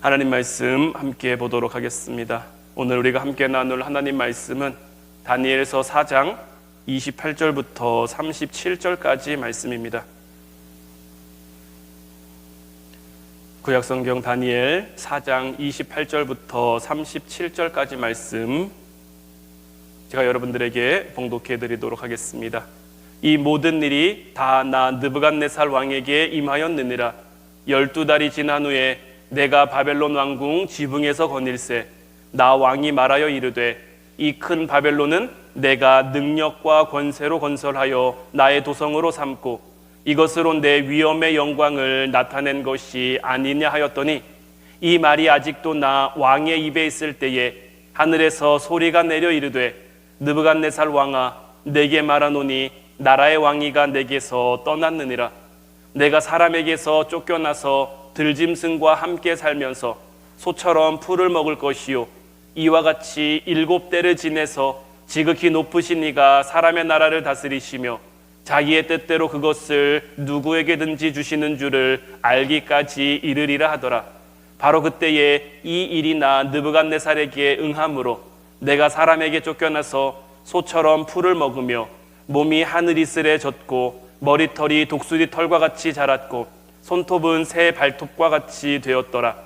하나님 말씀 함께 보도록 하겠습니다. 오늘 우리가 함께 나눌 하나님 말씀은 다니엘서 4장 28절부터 37절까지 말씀입니다. 구약성경 다니엘 4장 28절부터 37절까지 말씀 제가 여러분들에게 봉독해 드리도록 하겠습니다. 이 모든 일이 다 나 느부갓네살 왕에게 임하였느니라. 12달이 지난 후에 내가 바벨론 왕궁 지붕에서 거닐새 나 왕이 말하여 이르되 이 큰 바벨론은 내가 능력과 권세로 건설하여 나의 도성으로 삼고 이것으로 내 위엄의 영광을 나타낸 것이 아니냐 하였더니 이 말이 아직도 나 왕의 입에 있을 때에 하늘에서 소리가 내려 이르되 느부갓네살 왕아 내게 말하노니 나라의 왕위가 내게서 떠났느니라. 내가 사람에게서 쫓겨나서 들짐승과 함께 살면서 소처럼 풀을 먹을 것이요 이와 같이 7대를 지내서 지극히 높으신 이가 사람의 나라를 다스리시며 자기의 뜻대로 그것을 누구에게든지 주시는 줄을 알기까지 이르리라 하더라. 바로 그때에 이 일이 나 느부갓네살에게 응함으로 내가 사람에게 쫓겨나서 소처럼 풀을 먹으며 몸이 하늘이슬에 젖고 머리털이 독수리 털과 같이 자랐고 손톱은 새 발톱과 같이 되었더라.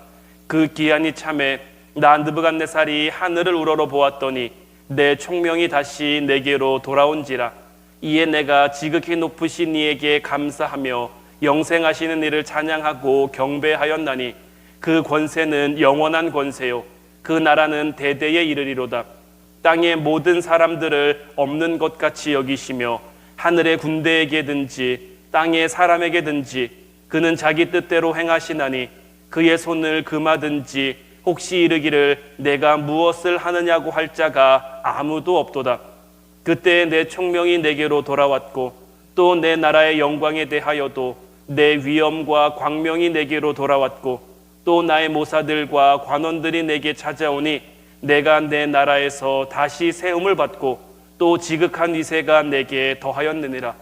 그 기한이 참에 나 느부갓네살이 하늘을 우러러 보았더니 내 총명이 다시 내게로 돌아온지라. 이에 내가 지극히 높으신 이에게 감사하며 영생하시는 이를 찬양하고 경배하였나니 그 권세는 영원한 권세요 그 나라는 대대에 이르리로다. 땅의 모든 사람들을 없는 것 같이 여기시며 하늘의 군대에게든지 땅의 사람에게든지 그는 자기 뜻대로 행하시나니 그의 손을 금하든지 혹시 이르기를 내가 무엇을 하느냐고 할 자가 아무도 없도다. 그때 내 총명이 내게로 돌아왔고 또 내 나라의 영광에 대하여도 내 위엄과 광명이 내게로 돌아왔고 또 나의 모사들과 관원들이 내게 찾아오니 내가 내 나라에서 다시 세움을 받고 또 지극한 위세가 내게 더하였느니라.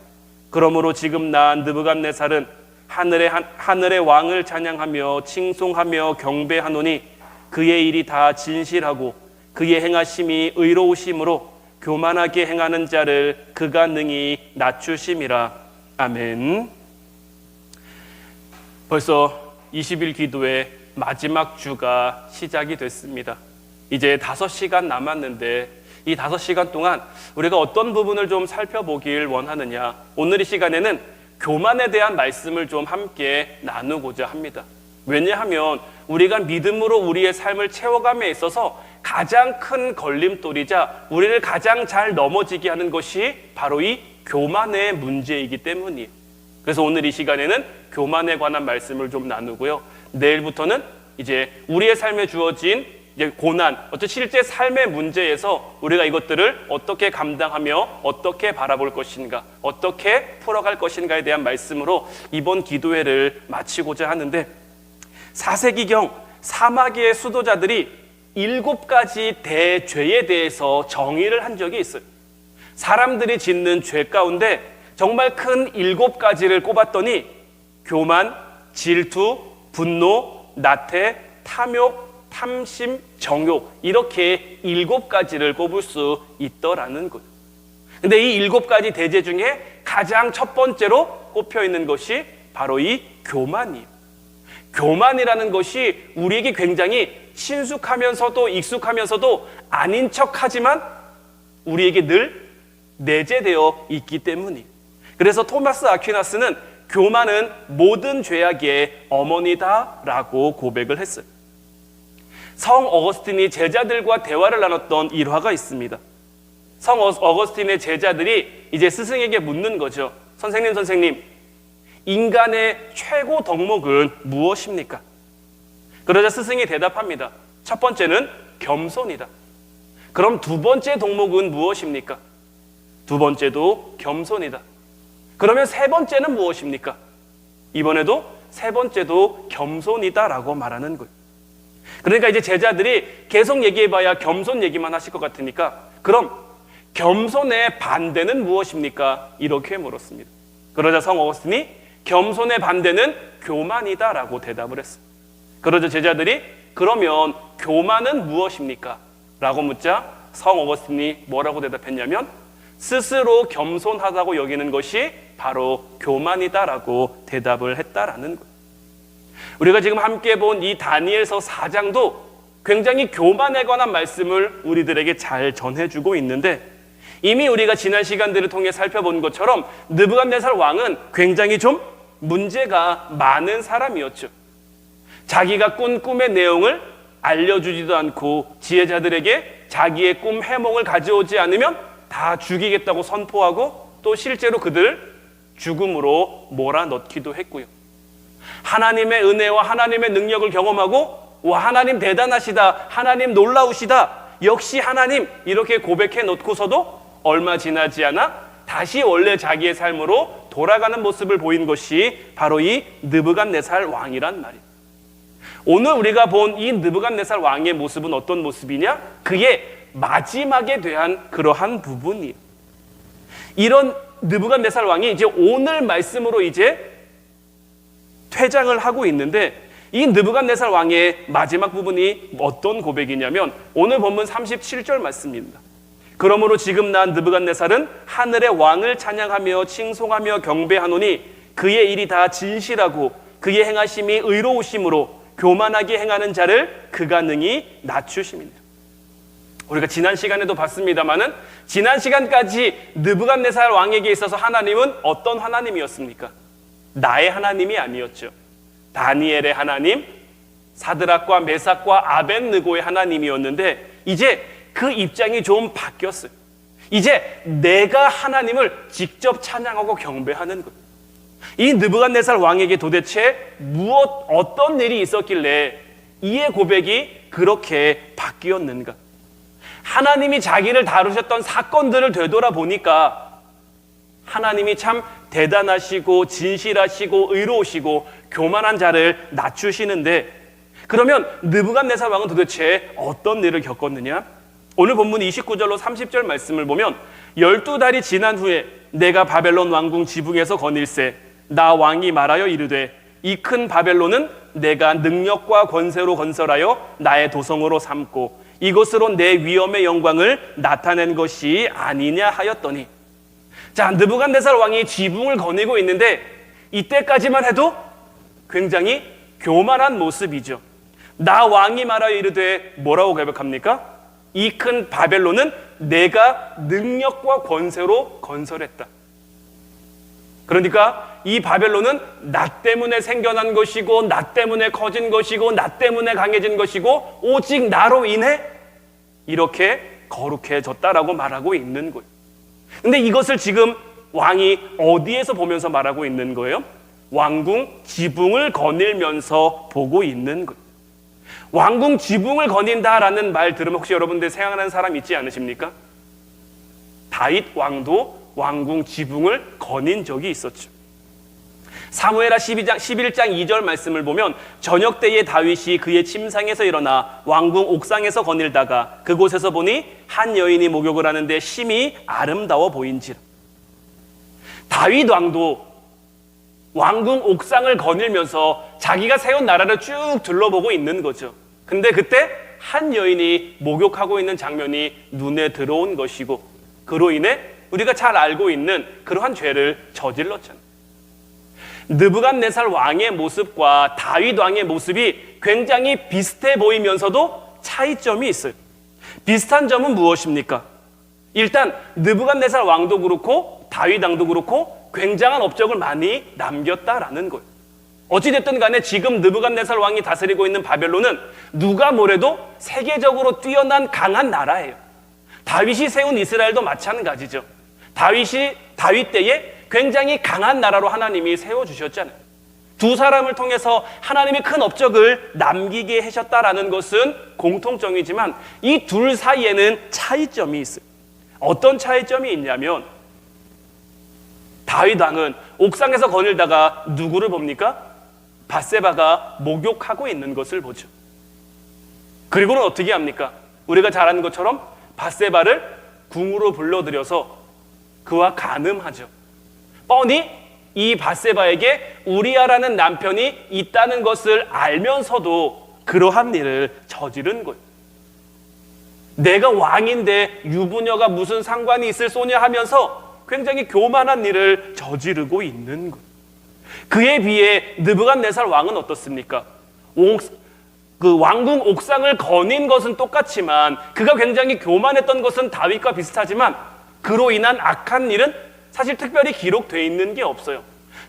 그러므로 지금 나 느부갓네살은 하늘의 왕을 찬양하며 칭송하며 경배하노니 그의 일이 다 진실하고 그의 행하심이 의로우심으로 교만하게 행하는 자를 그가 능히 낮추심이라. 아멘. 벌써 20일 기도의 마지막 주가 시작이 됐습니다. 이제 5시간 남았는데 이 5시간 동안 우리가 어떤 부분을 좀 살펴보길 원하느냐. 오늘 이 시간에는 교만에 대한 말씀을 좀 함께 나누고자 합니다. 왜냐하면 우리가 믿음으로 우리의 삶을 채워감에 있어서 가장 큰 걸림돌이자 우리를 가장 잘 넘어지게 하는 것이 바로 이 교만의 문제이기 때문이에요. 그래서 오늘 이 시간에는 교만에 관한 말씀을 좀 나누고요. 내일부터는 이제 우리의 삶에 주어진 이제 고난, 어떤 실제 삶의 문제에서 우리가 이것들을 어떻게 감당하며 어떻게 바라볼 것인가, 어떻게 풀어갈 것인가에 대한 말씀으로 이번 기도회를 마치고자 하는데, 4세기경 사마귀의 수도자들이 7가지 대죄에 대해서 정의를 한 적이 있어요. 사람들이 짓는 죄 가운데 정말 큰 7가지를 꼽았더니 교만, 질투, 분노, 나태, 탐욕, 탐심, 정욕, 이렇게 7가지를 꼽을 수 있더라는 거예요. 근데 이 7가지 대죄 중에 가장 첫 번째로 꼽혀 있는 것이 바로 이 교만이에요. 교만이라는 것이 우리에게 굉장히 친숙하면서도 익숙하면서도 아닌 척하지만 우리에게 늘 내재되어 있기 때문이에요. 그래서 토마스 아퀴나스는 교만은 모든 죄악의 어머니다라고 고백을 했어요. 성 어거스틴이 제자들과 대화를 나눴던 일화가 있습니다. 성 어거스틴의 제자들이 이제 스승에게 묻는 거죠. 선생님, 인간의 최고 덕목은 무엇입니까? 그러자 스승이 대답합니다. 첫 번째는 겸손이다. 그럼 두 번째 덕목은 무엇입니까? 두 번째도 겸손이다. 그러면 세 번째는 무엇입니까? 이번에도 세 번째도 겸손이다라고 말하는 거예요. 그러니까 이제 제자들이 계속 얘기해봐야 겸손 얘기만 하실 것 같으니까 그럼 겸손의 반대는 무엇입니까? 이렇게 물었습니다. 그러자 성 어거스틴이 겸손의 반대는 교만이다라고 대답을 했어요. 그러자 제자들이 그러면 교만은 무엇입니까? 라고 묻자 성 어거스틴이 뭐라고 대답했냐면 스스로 겸손하다고 여기는 것이 바로 교만이다라고 대답을 했다라는 거예요. 우리가 지금 함께 본 이 다니엘서 4장도 굉장히 교만에 관한 말씀을 우리들에게 잘 전해주고 있는데, 이미 우리가 지난 시간들을 통해 살펴본 것처럼 느부갓네살 왕은 굉장히 좀 문제가 많은 사람이었죠. 자기가 꾼 꿈의 내용을 알려주지도 않고 지혜자들에게 자기의 꿈 해몽을 가져오지 않으면 다 죽이겠다고 선포하고 또 실제로 그들 죽음으로 몰아넣기도 했고요. 하나님의 은혜와 하나님의 능력을 경험하고 와, 하나님 대단하시다, 하나님 놀라우시다, 역시 하나님, 이렇게 고백해 놓고서도 얼마 지나지 않아 다시 원래 자기의 삶으로 돌아가는 모습을 보인 것이 바로 이 느부갓네살 왕이란 말이에요. 오늘 우리가 본 이 느부갓네살 왕의 모습은 어떤 모습이냐? 그의 마지막에 대한 그러한 부분이에요. 이런 느부갓네살 왕이 이제 오늘 말씀으로 이제 퇴장을 하고 있는데, 이 느부갓네살 왕의 마지막 부분이 어떤 고백이냐면 오늘 본문 37절 말씀입니다. 그러므로 지금 난 느부갓네살은 하늘의 왕을 찬양하며 칭송하며 경배하노니 그의 일이 다 진실하고 그의 행하심이 의로우심으로 교만하게 행하는 자를 그가 능히 낮추심이네요. 우리가 지난 시간에도 봤습니다마는 지난 시간까지 느부갓네살 왕에게 있어서 하나님은 어떤 하나님이었습니까? 나의 하나님이 아니었죠. 다니엘의 하나님, 사드락과 메삭과 아벳느고의 하나님이었는데 이제 그 입장이 좀 바뀌었어요. 이제 내가 하나님을 직접 찬양하고 경배하는 거예요. 이 느부갓네살 왕에게 도대체 어떤 일이 있었길래 이의 고백이 그렇게 바뀌었는가? 하나님이 자기를 다루셨던 사건들을 되돌아보니까 하나님이 참 대단하시고 진실하시고 의로우시고 교만한 자를 낮추시는데, 그러면 느부갓네살 왕은 도대체 어떤 일을 겪었느냐? 오늘 본문 29절로 30절 말씀을 보면 12달이 지난 후에 내가 바벨론 왕궁 지붕에서 거닐세 나 왕이 말하여 이르되 이 큰 바벨론은 내가 능력과 권세로 건설하여 나의 도성으로 삼고 이것으로 내 위엄의 영광을 나타낸 것이 아니냐 하였더니, 자, 느부갓네살 왕이 지붕을 거니고 있는데 이때까지만 해도 굉장히 교만한 모습이죠. 나 왕이 말하여 이르되 뭐라고 고백합니까? 이 큰 바벨론은 내가 능력과 권세로 건설했다. 그러니까 이 바벨론은 나 때문에 생겨난 것이고 나 때문에 커진 것이고 나 때문에 강해진 것이고 오직 나로 인해 이렇게 거룩해졌다라고 말하고 있는 거예요. 근데 이것을 지금 왕이 어디에서 보면서 말하고 있는 거예요? 왕궁 지붕을 거닐면서 보고 있는 거예요. 왕궁 지붕을 거닌다라는 말 들으면 혹시 여러분들 생각나는 사람 있지 않으십니까? 다윗 왕도 왕궁 지붕을 거닌 적이 있었죠. 사무엘하 11장 2절 말씀을 보면 저녁 때에 다윗이 그의 침상에서 일어나 왕궁 옥상에서 거닐다가 그곳에서 보니 한 여인이 목욕을 하는데 심히 아름다워 보인지라. 다윗 왕도 왕궁 옥상을 거닐면서 자기가 세운 나라를 쭉 둘러보고 있는 거죠. 근데 그때 한 여인이 목욕하고 있는 장면이 눈에 들어온 것이고 그로 인해 우리가 잘 알고 있는 그러한 죄를 저질렀잖아요. 느부갓네살 왕의 모습과 다윗 왕의 모습이 굉장히 비슷해 보이면서도 차이점이 있어요. 비슷한 점은 무엇입니까? 일단 느부갓네살 왕도 그렇고 다윗 왕도 그렇고 굉장한 업적을 많이 남겼다라는 거예요. 어찌됐든 간에 지금 느부갓네살 왕이 다스리고 있는 바벨론은 누가 뭐래도 세계적으로 뛰어난 강한 나라예요. 다윗이 세운 이스라엘도 마찬가지죠. 다윗 때에 굉장히 강한 나라로 하나님이 세워주셨잖아요. 두 사람을 통해서 하나님이 큰 업적을 남기게 하셨다라는 것은 공통점이지만 이 둘 사이에는 차이점이 있어요. 어떤 차이점이 있냐면 다윗 왕은 옥상에서 거닐다가 누구를 봅니까? 밧세바가 목욕하고 있는 것을 보죠. 그리고는 어떻게 합니까? 우리가 잘 아는 것처럼 밧세바를 궁으로 불러들여서 그와 간음하죠. 뻔히 이 밧세바에게 우리아라는 남편이 있다는 것을 알면서도 그러한 일을 저지른 거예요. 내가 왕인데 유부녀가 무슨 상관이 있을 소냐 하면서 굉장히 교만한 일을 저지르고 있는 거예요. 그에 비해 느부갓네살 왕은 어떻습니까? 그 왕궁 옥상을 거닌 것은 똑같지만 그가 굉장히 교만했던 것은 다윗과 비슷하지만 그로 인한 악한 일은 사실 특별히 기록되어 있는 게 없어요.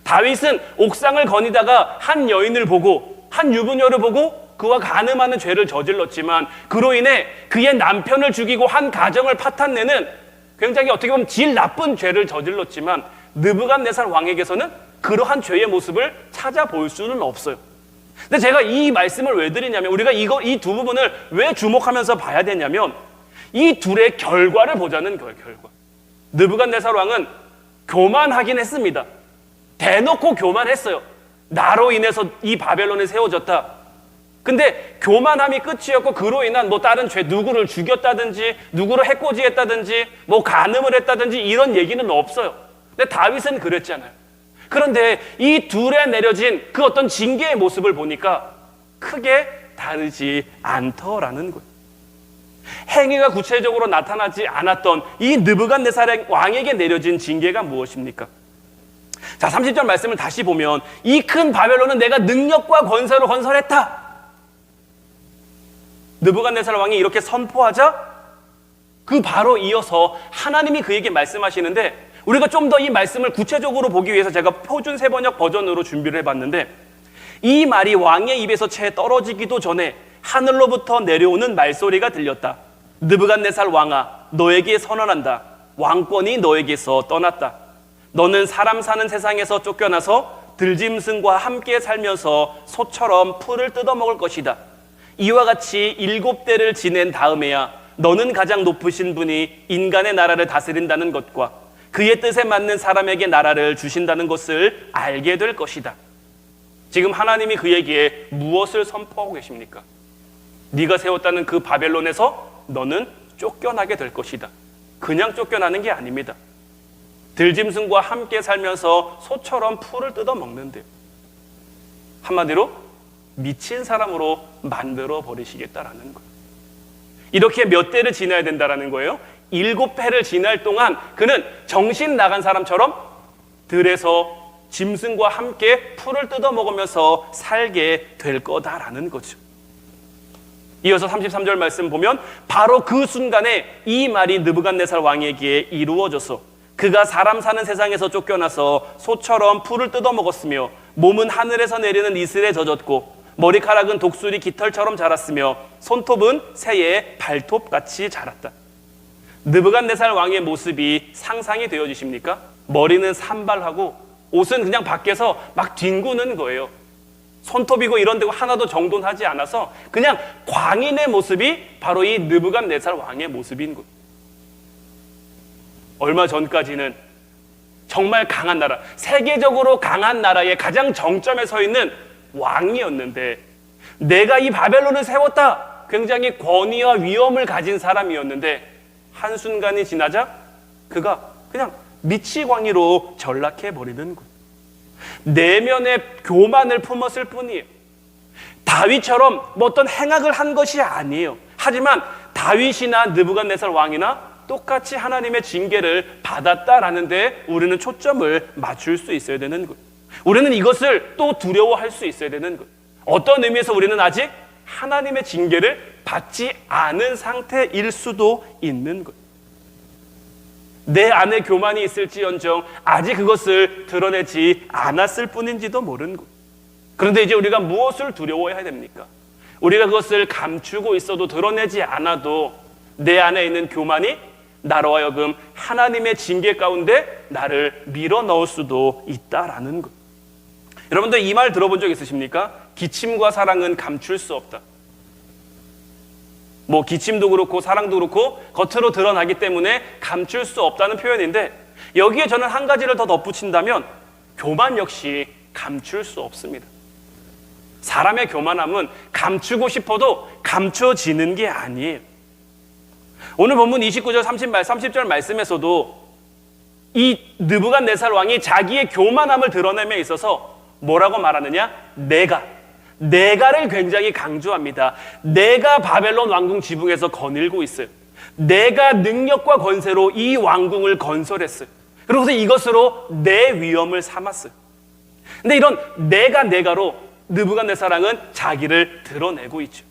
다윗은 옥상을 거니다가 한 여인을 보고 한 유부녀를 보고 그와 간음하는 죄를 저질렀지만 그로 인해 그의 남편을 죽이고 한 가정을 파탄내는 굉장히 어떻게 보면 질 나쁜 죄를 저질렀지만 느부갓네살 왕에게서는 그러한 죄의 모습을 찾아볼 수는 없어요. 근데 제가 이 말씀을 왜 드리냐면 우리가 이 두 부분을 왜 주목하면서 봐야 되냐면 이 둘의 결과를 보자는 거예요. 결과. 느부갓네살 왕은 교만하긴 했습니다. 대놓고 교만했어요. 나로 인해서 이 바벨론이 세워졌다. 근데 교만함이 끝이었고 그로 인한 뭐 다른 죄, 누구를 죽였다든지 누구를 해코지했다든지 뭐 간음을 했다든지 이런 얘기는 없어요. 근데 다윗은 그랬잖아요. 그런데 이 둘에 내려진 그 어떤 징계의 모습을 보니까 크게 다르지 않더라는 거예요. 행위가 구체적으로 나타나지 않았던 이 느부갓네살 왕에게 내려진 징계가 무엇입니까? 자, 30절 말씀을 다시 보면 이 큰 바벨론은 내가 능력과 권세로 건설했다. 느부갓네살 왕이 이렇게 선포하자 그 바로 이어서 하나님이 그에게 말씀하시는데 우리가 좀 더 이 말씀을 구체적으로 보기 위해서 제가 표준 세번역 버전으로 준비를 해봤는데 이 말이 왕의 입에서 채 떨어지기도 전에 하늘로부터 내려오는 말소리가 들렸다. 느부갓네살 왕아, 너에게 선언한다. 왕권이 너에게서 떠났다. 너는 사람 사는 세상에서 쫓겨나서 들짐승과 함께 살면서 소처럼 풀을 뜯어먹을 것이다. 이와 같이 7대를 지낸 다음에야 너는 가장 높으신 분이 인간의 나라를 다스린다는 것과 그의 뜻에 맞는 사람에게 나라를 주신다는 것을 알게 될 것이다. 지금 하나님이 그에게 무엇을 선포하고 계십니까? 네가 세웠다는 그 바벨론에서 너는 쫓겨나게 될 것이다. 그냥 쫓겨나는 게 아닙니다. 들짐승과 함께 살면서 소처럼 풀을 뜯어먹는데요. 한마디로 미친 사람으로 만들어 버리시겠다라는 거예요. 이렇게 몇 대를 지나야 된다라는 거예요. 7회를 지날 동안 그는 정신 나간 사람처럼 들에서 짐승과 함께 풀을 뜯어먹으면서 살게 될 거다라는 거죠. 이어서 33절 말씀 보면 바로 그 순간에 이 말이 느부갓네살 왕에게 이루어져서 그가 사람 사는 세상에서 쫓겨나서 소처럼 풀을 뜯어먹었으며 몸은 하늘에서 내리는 이슬에 젖었고 머리카락은 독수리 깃털처럼 자랐으며 손톱은 새의 발톱같이 자랐다. 느부갓네살 왕의 모습이 상상이 되어지십니까? 머리는 산발하고 옷은 그냥 밖에서 막 뒹구는 거예요. 손톱이고 이런 데고 하나도 정돈하지 않아서 그냥 광인의 모습이 바로 이 느부갓네살 왕의 모습인 거예요. 얼마 전까지는 정말 강한 나라, 세계적으로 강한 나라의 가장 정점에 서 있는 왕이었는데 내가 이 바벨론을 세웠다. 굉장히 권위와 위엄을 가진 사람이었는데 한순간이 지나자 그가 그냥 미치광이로 전락해버리는 거예요. 내면의 교만을 품었을 뿐이에요. 다윗처럼 뭐 어떤 행악을 한 것이 아니에요. 하지만 다윗이나 느부갓네살 왕이나 똑같이 하나님의 징계를 받았다라는 데 우리는 초점을 맞출 수 있어야 되는 거예요. 우리는 이것을 또 두려워할 수 있어야 되는 거예요. 어떤 의미에서 우리는 아직 하나님의 징계를 받지 않은 상태일 수도 있는 거예요. 내 안에 교만이 있을지언정 아직 그것을 드러내지 않았을 뿐인지도 모르는 거예요. 그런데 이제 우리가 무엇을 두려워해야 됩니까? 우리가 그것을 감추고 있어도 드러내지 않아도 내 안에 있는 교만이 나로 하여금 하나님의 징계 가운데 나를 밀어넣을 수도 있다라는 것. 여러분들 이 말 들어본 적 있으십니까? 기침과 사랑은 감출 수 없다. 뭐 기침도 그렇고 사랑도 그렇고 겉으로 드러나기 때문에 감출 수 없다는 표현인데 여기에 저는 한 가지를 더 덧붙인다면 교만 역시 감출 수 없습니다. 사람의 교만함은 감추고 싶어도 감춰지는 게 아니에요. 오늘 본문 29절 30절 말씀에서도 이 느부갓네살 왕이 자기의 교만함을 드러냄에 있어서 뭐라고 말하느냐? 내가를 굉장히 강조합니다. 내가 바벨론 왕궁 지붕에서 거닐고 있어요. 내가 능력과 권세로 이 왕궁을 건설했어요. 그러고서 이것으로 내 위엄을 삼았어요. 근데 이런 내가로 느부갓네살왕은 자기를 드러내고 있죠.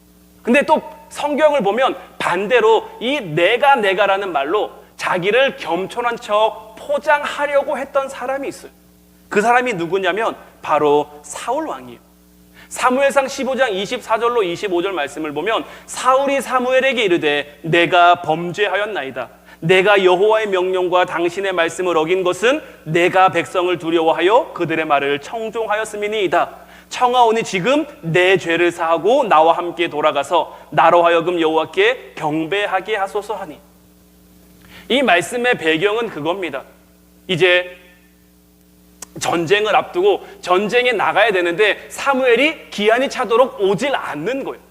근데 또 성경을 보면 반대로 이 내가라는 말로 자기를 겸손한 척 포장하려고 했던 사람이 있어요. 그 사람이 누구냐면 바로 사울 왕이에요. 사무엘상 15장 24절로 25절 말씀을 보면 사울이 사무엘에게 이르되 내가 범죄하였나이다. 내가 여호와의 명령과 당신의 말씀을 어긴 것은 내가 백성을 두려워하여 그들의 말을 청종하였음이니이다. 청하오니 지금 내 죄를 사하고 나와 함께 돌아가서 나로 하여금 여호와께 경배하게 하소서 하니. 이 말씀의 배경은 그겁니다. 이제 전쟁을 앞두고 전쟁에 나가야 되는데 사무엘이 기한이 차도록 오질 않는 거예요.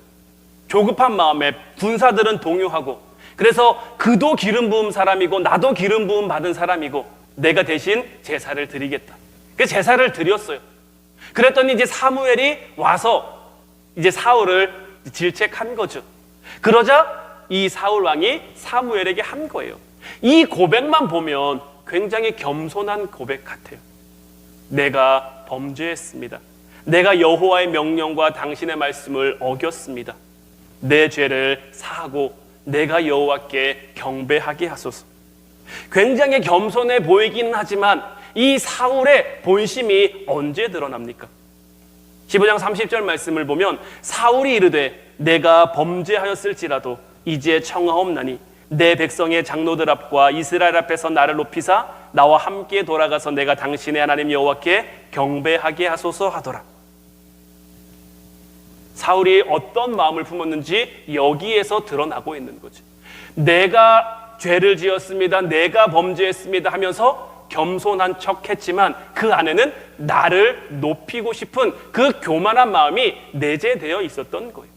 조급한 마음에 군사들은 동요하고, 그래서 그도 기름 부음 사람이고 나도 기름 부음 받은 사람이고 내가 대신 제사를 드리겠다. 그 제사를 드렸어요. 그랬더니 이제 사무엘이 와서 이제 사울을 질책한 거죠. 그러자 이 사울 왕이 사무엘에게 한 거예요. 이 고백만 보면 굉장히 겸손한 고백 같아요. 내가 범죄했습니다. 내가 여호와의 명령과 당신의 말씀을 어겼습니다. 내 죄를 사하고 내가 여호와께 경배하게 하소서. 굉장히 겸손해 보이긴 하지만 이 사울의 본심이 언제 드러납니까? 15장 30절 말씀을 보면 사울이 이르되 내가 범죄하였을지라도 이제 청하옵나니 내 백성의 장로들 앞과 이스라엘 앞에서 나를 높이사 나와 함께 돌아가서 내가 당신의 하나님 여호와께 경배하게 하소서 하더라. 사울이 어떤 마음을 품었는지 여기에서 드러나고 있는 거죠. 내가 죄를 지었습니다. 내가 범죄했습니다 하면서 겸손한 척 했지만 그 안에는 나를 높이고 싶은 그 교만한 마음이 내재되어 있었던 거예요.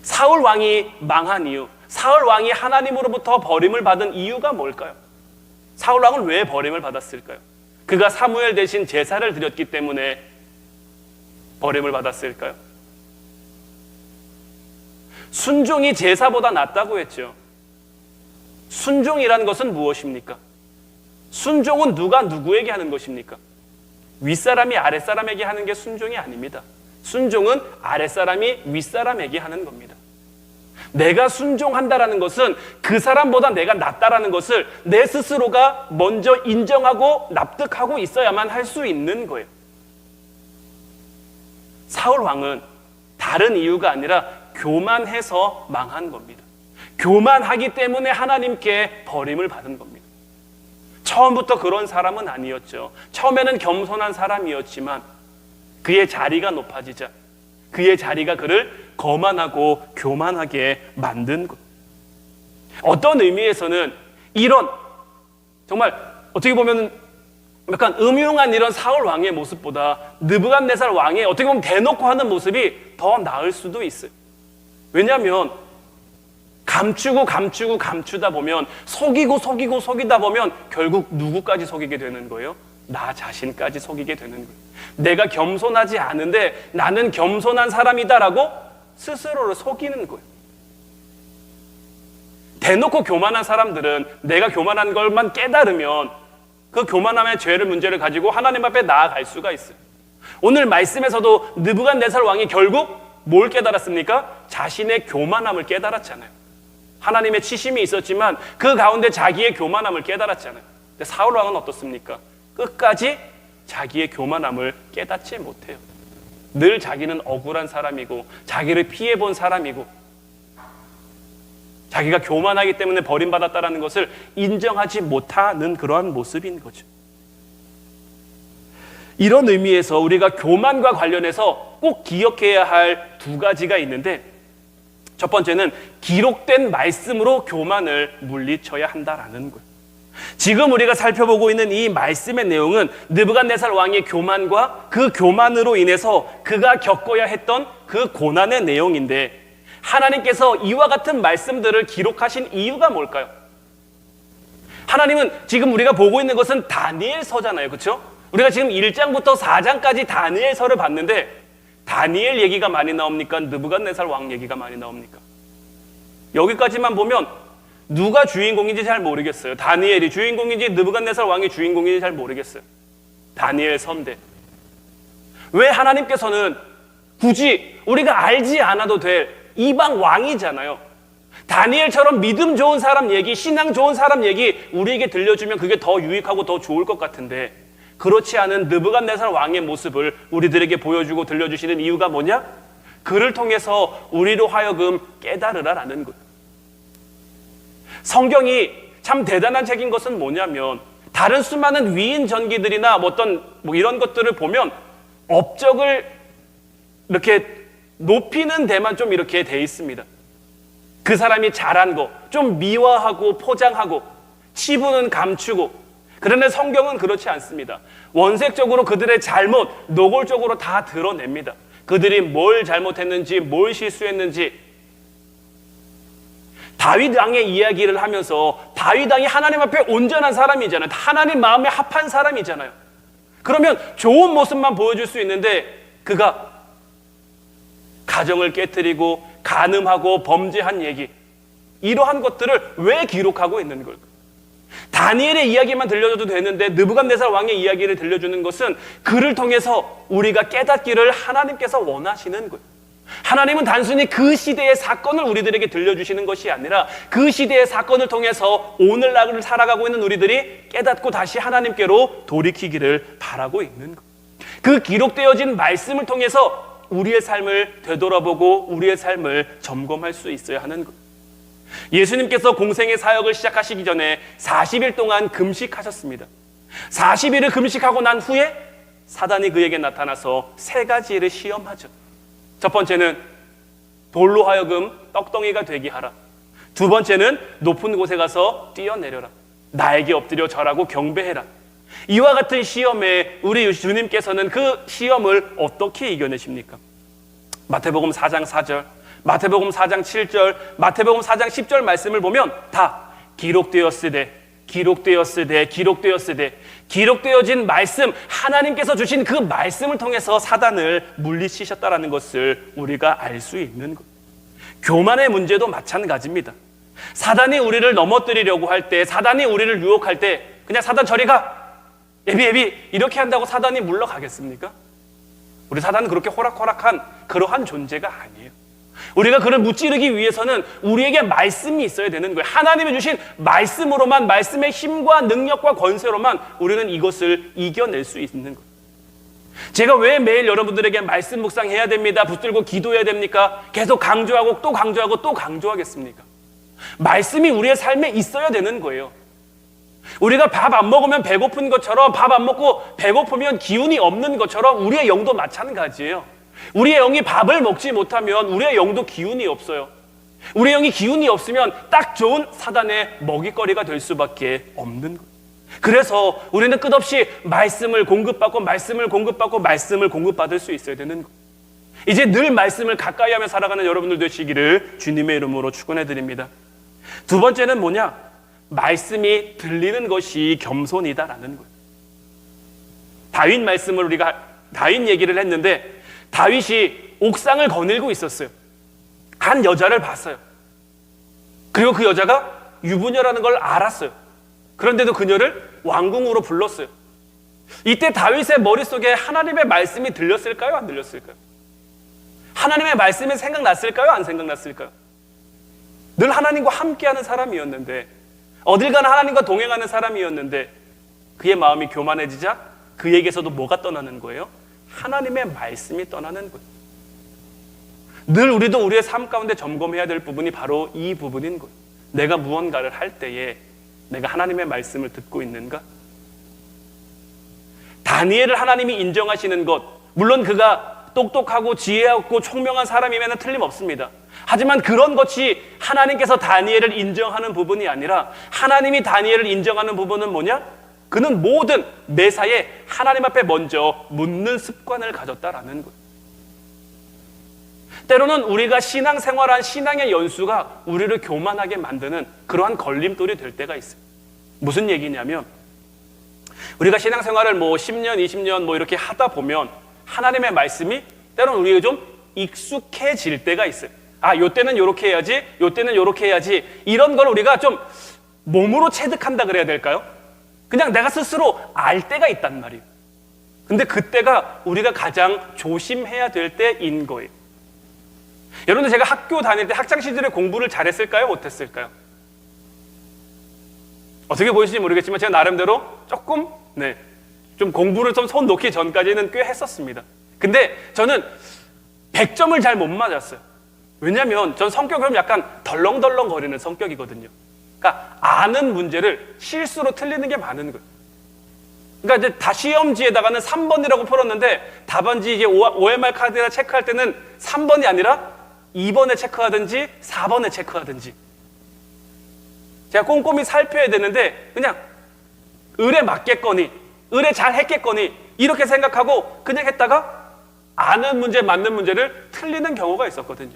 사울 왕이 망한 이유, 사울 왕이 하나님으로부터 버림을 받은 이유가 뭘까요? 사울 왕은 왜 버림을 받았을까요? 그가 사무엘 대신 제사를 드렸기 때문에 버림을 받았을까요? 순종이 제사보다 낫다고 했죠. 순종이라는 것은 무엇입니까? 순종은 누가 누구에게 하는 것입니까? 윗사람이 아랫사람에게 하는 게 순종이 아닙니다. 순종은 아랫사람이 윗사람에게 하는 겁니다. 내가 순종한다라는 것은 그 사람보다 내가 낫다라는 것을 내 스스로가 먼저 인정하고 납득하고 있어야만 할 수 있는 거예요. 사울 왕은 다른 이유가 아니라 교만해서 망한 겁니다. 교만하기 때문에 하나님께 버림을 받은 겁니다. 처음부터 그런 사람은 아니었죠. 처음에는 겸손한 사람이었지만 그의 자리가 높아지자 그의 자리가 그를 거만하고 교만하게 만든 것. 어떤 의미에서는 이런 정말 어떻게 보면 약간 음흉한 이런 사울 왕의 모습보다 느부갓네살 왕의 어떻게 보면 대놓고 하는 모습이 더 나을 수도 있어요. 왜냐하면 감추다 보면 속이다 보면 결국 누구까지 속이게 되는 거예요? 나 자신까지 속이게 되는 거예요. 내가 겸손하지 않은데 나는 겸손한 사람이다라고 스스로를 속이는 거예요. 대놓고 교만한 사람들은 내가 교만한 것만 깨달으면 그 교만함의 죄를 문제를 가지고 하나님 앞에 나아갈 수가 있어요. 오늘 말씀에서도 느부갓네살 왕이 결국 뭘 깨달았습니까? 자신의 교만함을 깨달았잖아요. 하나님의 치심이 있었지만 그 가운데 자기의 교만함을 깨달았잖아요. 근데 사울 왕은 어떻습니까? 끝까지 자기의 교만함을 깨닫지 못해요. 늘 자기는 억울한 사람이고 자기를 피해본 사람이고 자기가 교만하기 때문에 버림받았다는 것을 인정하지 못하는 그러한 모습인 거죠. 이런 의미에서 우리가 교만과 관련해서 꼭 기억해야 할 두 가지가 있는데, 첫 번째는 기록된 말씀으로 교만을 물리쳐야 한다라는 거예요. 지금 우리가 살펴보고 있는 이 말씀의 내용은 느부갓네살 왕의 교만과 그 교만으로 인해서 그가 겪어야 했던 그 고난의 내용인데, 하나님께서 이와 같은 말씀들을 기록하신 이유가 뭘까요? 하나님은 지금 우리가 보고 있는 것은 다니엘서잖아요. 그렇죠? 우리가 지금 1장부터 4장까지 다니엘서를 봤는데 다니엘 얘기가 많이 나옵니까? 느부갓네살 왕 얘기가 많이 나옵니까? 여기까지만 보면 누가 주인공인지 잘 모르겠어요. 다니엘이 주인공인지 느부갓네살 왕이 주인공인지 잘 모르겠어요. 다니엘 선대. 왜 하나님께서는 굳이 우리가 알지 않아도 될 이방 왕이잖아요. 다니엘처럼 믿음 좋은 사람 얘기, 신앙 좋은 사람 얘기 우리에게 들려주면 그게 더 유익하고 더 좋을 것 같은데, 그렇지 않은 느부갓네살 왕의 모습을 우리들에게 보여주고 들려주시는 이유가 뭐냐? 그를 통해서 우리로 하여금 깨달으라라는 것. 성경이 참 대단한 책인 것은 뭐냐면, 다른 수많은 위인 전기들이나 어떤 이런 것들을 보면 업적을 이렇게 높이는 데만 좀 이렇게 돼 있습니다. 그 사람이 잘한 거 좀 미화하고 포장하고 치부는 감추고. 그런데 성경은 그렇지 않습니다. 원색적으로 그들의 잘못, 노골적으로 다 드러냅니다. 그들이 뭘 잘못했는지, 뭘 실수했는지. 다윗 왕의 이야기를 하면서 다윗 왕이 하나님 앞에 온전한 사람이잖아요. 하나님 마음에 합한 사람이잖아요. 그러면 좋은 모습만 보여줄 수 있는데 그가 가정을 깨뜨리고 간음하고 범죄한 얘기, 이러한 것들을 왜 기록하고 있는 걸까? 다니엘의 이야기만 들려줘도 되는데 느부갓네살 왕의 이야기를 들려주는 것은 그를 통해서 우리가 깨닫기를 하나님께서 원하시는 거예요. 하나님은 단순히 그 시대의 사건을 우리들에게 들려주시는 것이 아니라 그 시대의 사건을 통해서 오늘날을 살아가고 있는 우리들이 깨닫고 다시 하나님께로 돌이키기를 바라고 있는 거예요. 그 기록되어진 말씀을 통해서 우리의 삶을 되돌아보고 우리의 삶을 점검할 수 있어야 하는 것. 예수님께서 공생의 사역을 시작하시기 전에 40일 동안 금식하셨습니다. 40일을 금식하고 난 후에 사단이 그에게 나타나서 3가지를 시험하죠. 첫 번째는 돌로 하여금 떡덩이가 되게 하라. 두 번째는 높은 곳에 가서 뛰어내려라. 나에게 엎드려 절하고 경배해라. 이와 같은 시험에 우리 주님께서는 그 시험을 어떻게 이겨내십니까? 마태복음 4장 4절, 마태복음 4장 7절, 마태복음 4장 10절 말씀을 보면 다 기록되었으되, 기록되었으되, 기록되었으되, 기록되어진 말씀, 하나님께서 주신 그 말씀을 통해서 사단을 물리치셨다라는 것을 우리가 알 수 있는 것. 교만의 문제도 마찬가지입니다. 사단이 우리를 넘어뜨리려고 할 때, 사단이 우리를 유혹할 때 그냥 사단 저리 가, 예비 이렇게 한다고 사단이 물러가겠습니까? 우리 사단은 그렇게 호락호락한 그러한 존재가 아니에요. 우리가 그를 무찌르기 위해서는 우리에게 말씀이 있어야 되는 거예요. 하나님이 주신 말씀으로만, 말씀의 힘과 능력과 권세로만 우리는 이것을 이겨낼 수 있는 거예요. 제가 왜 매일 여러분들에게 말씀 묵상해야 됩니다, 붙들고 기도해야 됩니까? 계속 강조하고 또 강조하고 또 강조하겠습니까? 말씀이 우리의 삶에 있어야 되는 거예요. 우리가 밥 안 먹으면 배고픈 것처럼, 밥 안 먹고 배고프면 기운이 없는 것처럼 우리의 영도 마찬가지예요. 우리의 영이 밥을 먹지 못하면 우리의 영도 기운이 없어요. 우리의 영이 기운이 없으면 딱 좋은 사단의 먹잇거리가 될 수밖에 없는 거예요. 그래서 우리는 끝없이 말씀을 공급받고 말씀을 공급받고 말씀을 공급받을 수 있어야 되는 거예요. 이제 늘 말씀을 가까이 하며 살아가는 여러분들 되시기를 주님의 이름으로 축원해 드립니다. 두 번째는 뭐냐? 말씀이 들리는 것이 겸손이다라는 거예요. 다윗 말씀을 우리가 다윗 얘기를 했는데, 다윗이 옥상을 거닐고 있었어요. 한 여자를 봤어요. 그리고 그 여자가 유부녀라는 걸 알았어요. 그런데도 그녀를 왕궁으로 불렀어요. 이때 다윗의 머릿속에 하나님의 말씀이 들렸을까요? 안 들렸을까요? 하나님의 말씀이 생각났을까요? 안 생각났을까요? 늘 하나님과 함께하는 사람이었는데, 어딜 가나 하나님과 동행하는 사람이었는데, 그의 마음이 교만해지자 그에게서도 뭐가 떠나는 거예요? 하나님의 말씀이 떠나는 거예요. 늘 우리도 우리의 삶 가운데 점검해야 될 부분이 바로 이 부분인 거예요. 내가 무언가를 할 때에 내가 하나님의 말씀을 듣고 있는가? 다니엘을 하나님이 인정하시는 것, 물론 그가 똑똑하고 지혜롭고 총명한 사람이면 틀림없습니다. 하지만 그런 것이 하나님께서 다니엘을 인정하는 부분이 아니라, 하나님이 다니엘을 인정하는 부분은 뭐냐? 그는 모든 매사에 하나님 앞에 먼저 묻는 습관을 가졌다라는 거예요. 때로는 우리가 신앙생활한 신앙의 연수가 우리를 교만하게 만드는 그러한 걸림돌이 될 때가 있어요. 무슨 얘기냐면, 우리가 신앙생활을 10년, 20년 이렇게 하다 보면 하나님의 말씀이 때로는 우리가 좀 익숙해질 때가 있어요. 아, 요때는 요렇게 해야지, 요때는 요렇게 해야지. 이런 걸 우리가 좀 몸으로 체득한다 그래야 될까요? 그냥 내가 스스로 알 때가 있단 말이에요. 근데 그때가 우리가 가장 조심해야 될 때인 거예요. 여러분들, 제가 학교 다닐 때 학창 시절에 공부를 잘했을까요? 못했을까요? 어떻게 보이실지 모르겠지만 제가 나름대로 조금 좀 공부를 좀 손 놓기 전까지는 꽤 했었습니다. 근데 저는 100점을 잘 못 맞았어요. 왜냐하면 전 성격은 약간 덜렁덜렁 거리는 성격이거든요. 그러니까 아는 문제를 실수로 틀리는 게 많은 거예요. 그러니까 이제 다 시험지에다가는 3번이라고 풀었는데 답안지 이제 OMR 카드에다 체크할 때는 3번이 아니라 2번에 체크하든지 4번에 체크하든지, 제가 꼼꼼히 살펴야 되는데 그냥 을에 맞겠거니, 을에 잘 했겠거니 이렇게 생각하고 그냥 했다가 아는 문제, 맞는 문제를 틀리는 경우가 있었거든요.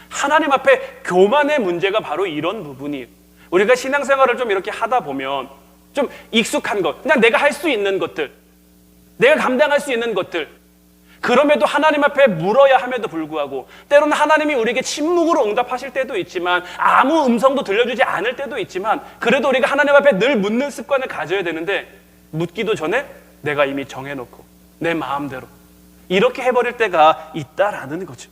하나님 앞에 교만의 문제가 바로 이런 부분이에요. 우리가 신앙생활을 좀 이렇게 하다 보면 좀 익숙한 것, 그냥 내가 할 수 있는 것들, 내가 감당할 수 있는 것들, 그럼에도 하나님 앞에 물어야 함에도 불구하고 때로는 하나님이 우리에게 침묵으로 응답하실 때도 있지만 아무 음성도 들려주지 않을 때도 있지만 그래도 우리가 하나님 앞에 늘 묻는 습관을 가져야 되는데 묻기도 전에 내가 이미 정해놓고 내 마음대로 이렇게 해버릴 때가 있다라는 거죠.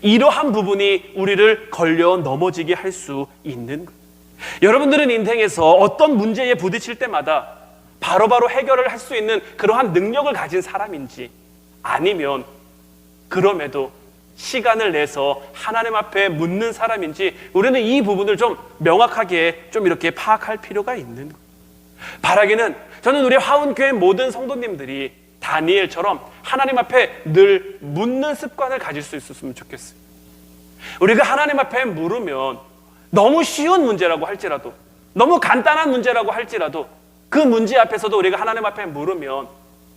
이러한 부분이 우리를 걸려 넘어지게 할 수 있는 거예요. 여러분들은 인생에서 어떤 문제에 부딪힐 때마다 바로바로 해결을 할 수 있는 그러한 능력을 가진 사람인지, 아니면 그럼에도 시간을 내서 하나님 앞에 묻는 사람인지, 우리는 이 부분을 좀 명확하게 좀 이렇게 파악할 필요가 있는 거예요. 바라기는 저는 우리 화운교회 모든 성도님들이 다니엘처럼 하나님 앞에 늘 묻는 습관을 가질 수 있었으면 좋겠어요. 우리가 하나님 앞에 물으면 너무 쉬운 문제라고 할지라도, 너무 간단한 문제라고 할지라도 그 문제 앞에서도 우리가 하나님 앞에 물으면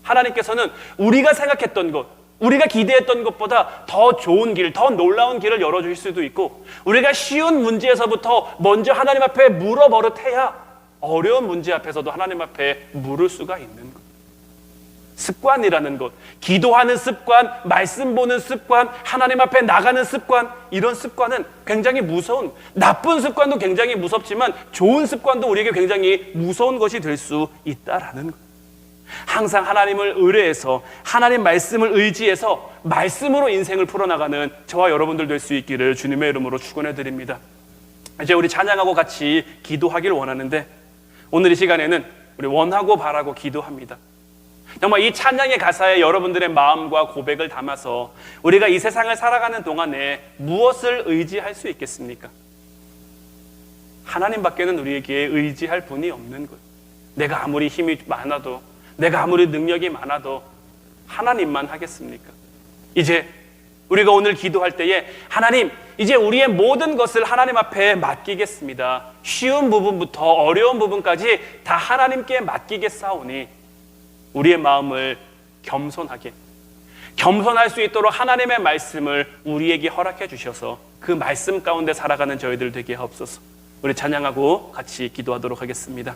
하나님께서는 우리가 생각했던 것, 우리가 기대했던 것보다 더 좋은 길, 더 놀라운 길을 열어주실 수도 있고, 우리가 쉬운 문제에서부터 먼저 하나님 앞에 물어버릇해야 어려운 문제 앞에서도 하나님 앞에 물을 수가 있는 것. 습관이라는 것, 기도하는 습관, 말씀 보는 습관, 하나님 앞에 나가는 습관, 이런 습관은 굉장히 무서운, 나쁜 습관도 굉장히 무섭지만 좋은 습관도 우리에게 굉장히 무서운 것이 될 수 있다라는 것. 항상 하나님을 의뢰해서, 하나님 말씀을 의지해서 말씀으로 인생을 풀어나가는 저와 여러분들 될 수 있기를 주님의 이름으로 축원해 드립니다. 이제 우리 찬양하고 같이 기도하길 원하는데, 오늘 이 시간에는 우리 원하고 바라고 기도합니다. 정말 이 찬양의 가사에 여러분들의 마음과 고백을 담아서 우리가 이 세상을 살아가는 동안에 무엇을 의지할 수 있겠습니까? 하나님밖에는 우리에게 의지할 분이 없는 거예요. 내가 아무리 힘이 많아도, 내가 아무리 능력이 많아도 하나님만 하겠습니까? 이제 우리가 오늘 기도할 때에 하나님, 이제 우리의 모든 것을 하나님 앞에 맡기겠습니다. 쉬운 부분부터 어려운 부분까지 다 하나님께 맡기겠사오니 우리의 마음을 겸손하게, 겸손할 수 있도록 하나님의 말씀을 우리에게 허락해 주셔서 그 말씀 가운데 살아가는 저희들 되게 하옵소서. 우리 찬양하고 같이 기도하도록 하겠습니다.